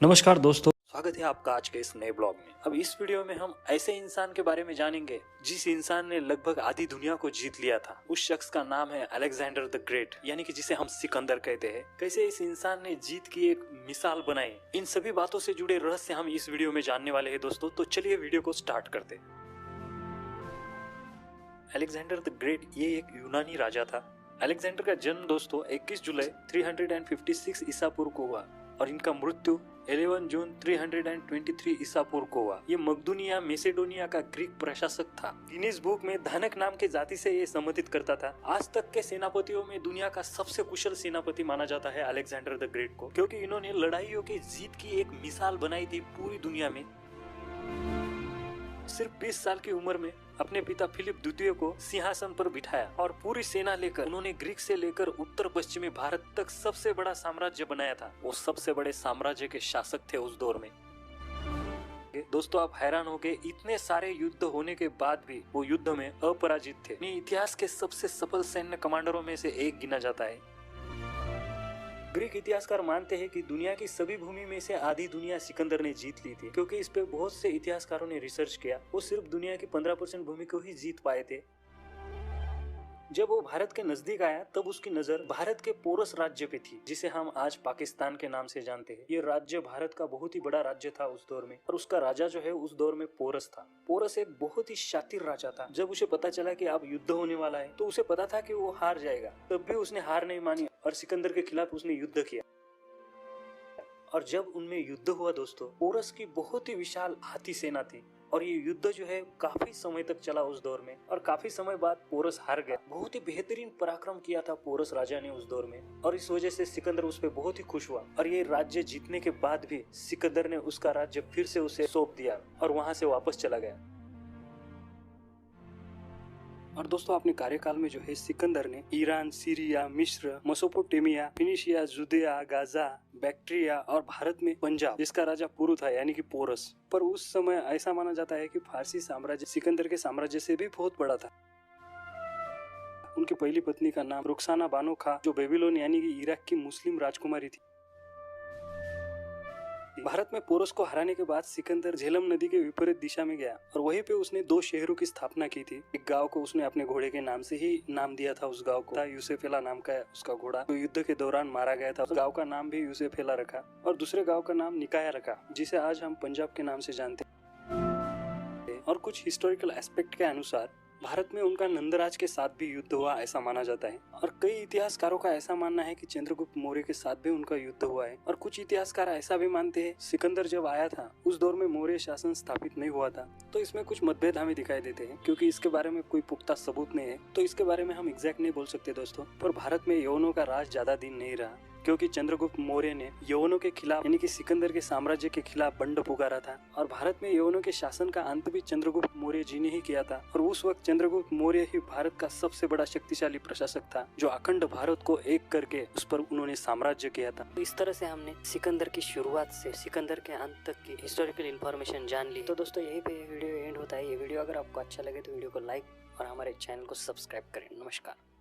नमस्कार दोस्तों, स्वागत है आपका आज के इस नए ब्लॉग में। अब इस वीडियो में हम ऐसे इंसान के बारे में जानेंगे जिस इंसान ने लगभग आधी दुनिया को जीत लिया था। उस शख्स का नाम है अलेक्जेंडर द ग्रेट, यानी कि जिसे हम सिकंदर कहते हैं। कैसे इस इंसान ने जीत की एक मिसाल बनाई, इन सभी बातों से जुड़े रहस्य हम इस वीडियो में जानने वाले हैं दोस्तों। तो चलिए वीडियो को स्टार्ट करते हैं। अलेक्जेंडर द ग्रेट ये एक यूनानी राजा था। अलेक्जेंडर का जन्म दोस्तों 21 जुलाई 356 ईसा पूर्व को हुआ और इनका मृत्यु 11 जून 323 ईसा पूर्व को हुआ। ये मकदूनिया मैसेडोनिया का ग्रीक प्रशासक था। गिनीज बुक में धानक नाम के जाति से ये संबंधित करता था। आज तक के सेनापतियों में दुनिया का सबसे कुशल सेनापति माना जाता है अलेक्जेंडर द ग्रेट को, क्योंकि इन्होंने लड़ाइयों की जीत की एक मिसाल बनाई थी पूरी दुनिया में। सिर्फ 20 साल की उम्र में अपने पिता फिलिप द्वितीय को सिंहासन पर बिठाया और पूरी सेना लेकर उन्होंने ग्रीक से लेकर उत्तर पश्चिमी भारत तक सबसे बड़ा साम्राज्य बनाया था। वो सबसे बड़े साम्राज्य के शासक थे उस दौर में। दोस्तों, आप हैरान हो गए, इतने सारे युद्ध होने के बाद भी वो युद्ध में अपराजित थे। इतिहास के सबसे सफल सैन्य कमांडरों में से एक गिना जाता है। ग्रीक इतिहासकार मानते हैं कि दुनिया की सभी भूमि में से आधी दुनिया सिकंदर ने जीत ली थी, क्योंकि इस पे बहुत से इतिहासकारों ने रिसर्च किया। वो सिर्फ दुनिया की 15% भूमि को ही जीत पाए थे। जब वो भारत के नजदीक आया तब उसकी नजर भारत के पोरस राज्य पे थी, जिसे हम आज पाकिस्तान के नाम से जानते हैं। ये राज्य भारत का बहुत ही बड़ा राज्य था उस दौर में, और उसका राजा जो है उस दौर में पोरस था। पोरस एक बहुत ही शातिर राजा था। जब उसे पता चला कि अब युद्ध होने वाला है तो उसे पता था कि वो हार जाएगा, तब भी उसने हार नहीं मानी और सिकंदर के खिलाफ उसने युद्ध किया। और जब उनमें युद्ध हुआ दोस्तों, पोरस की बहुत ही विशाल हाथी सेना थी और ये युद्ध जो है काफी समय तक चला उस दौर में, और काफी समय बाद पोरस हार गया। बहुत ही बेहतरीन पराक्रम किया था पोरस राजा ने उस दौर में, और इस वजह से सिकंदर उस पर बहुत ही खुश हुआ। और ये राज्य जीतने के बाद भी सिकंदर ने उसका राज्य फिर से उसे सौंप दिया और वहां से वापस चला गया। और दोस्तों, अपने कार्यकाल में जो है सिकंदर ने ईरान, सीरिया, मिस्र, मेसोपोटामिया, फिनिशिया, जुदिया, गाजा, बैक्ट्रिया और भारत में पंजाब, जिसका राजा पुरु था यानी कि पोरस। पर उस समय ऐसा माना जाता है कि फारसी साम्राज्य सिकंदर के साम्राज्य से भी बहुत बड़ा था। उनकी पहली पत्नी का नाम रुखसाना बानो था, जो बेबीलोन यानी कि इराक की मुस्लिम राजकुमारी थी। भारत में पोरस को हराने के बाद सिकंदर झेलम नदी के विपरीत दिशा में गया और वहीं पे उसने 2 शहरों की स्थापना की थी। एक गांव को उसने अपने घोड़े के नाम से ही नाम दिया था। उस गांव को यूसेफेला नाम का उसका घोड़ा, तो युद्ध के दौरान मारा गया था। उस गांव का नाम भी यूसेफेला रखा और दूसरे गांव का नाम निकाया रखा, जिसे आज हम पंजाब के नाम से जानते हैं। और कुछ हिस्टोरिकल एस्पेक्ट के अनुसार भारत में उनका नंदराज के साथ भी युद्ध हुआ ऐसा माना जाता है, और कई इतिहासकारों का ऐसा मानना है कि चंद्रगुप्त मौर्य के साथ भी उनका युद्ध हुआ है। और कुछ इतिहासकार ऐसा भी मानते हैं सिकंदर जब आया था उस दौर में मौर्य शासन स्थापित नहीं हुआ था। तो इसमें कुछ मतभेद हमें दिखाई देते हैं, क्योंकि इसके बारे में कोई पुख्ता सबूत नहीं है, तो इसके बारे में हम एग्जैक्ट नहीं बोल सकते दोस्तों। पर भारत में यवनों का राज ज्यादा दिन नहीं रहा, क्योंकि चंद्रगुप्त मौर्य ने यवनों के खिलाफ यानी कि सिकंदर के साम्राज्य के खिलाफ बंड पुकारा था। और भारत में यवनों के शासन का अंत भी चंद्रगुप्त मौर्य जी ने ही किया था। और उस वक्त चंद्रगुप्त मौर्य ही भारत का सबसे बड़ा शक्तिशाली प्रशासक था, जो अखंड भारत को एक करके उस पर उन्होंने साम्राज्य किया था। इस तरह से हमने सिकंदर की शुरुआत से सिकंदर के अंत तक की हिस्टोरिकल इन्फॉर्मेशन जान ली। तो दोस्तों, यहीं पे वीडियो एंड होता है। ये वीडियो अगर आपको अच्छा लगे तो वीडियो को लाइक और हमारे चैनल को सब्सक्राइब करें। नमस्कार।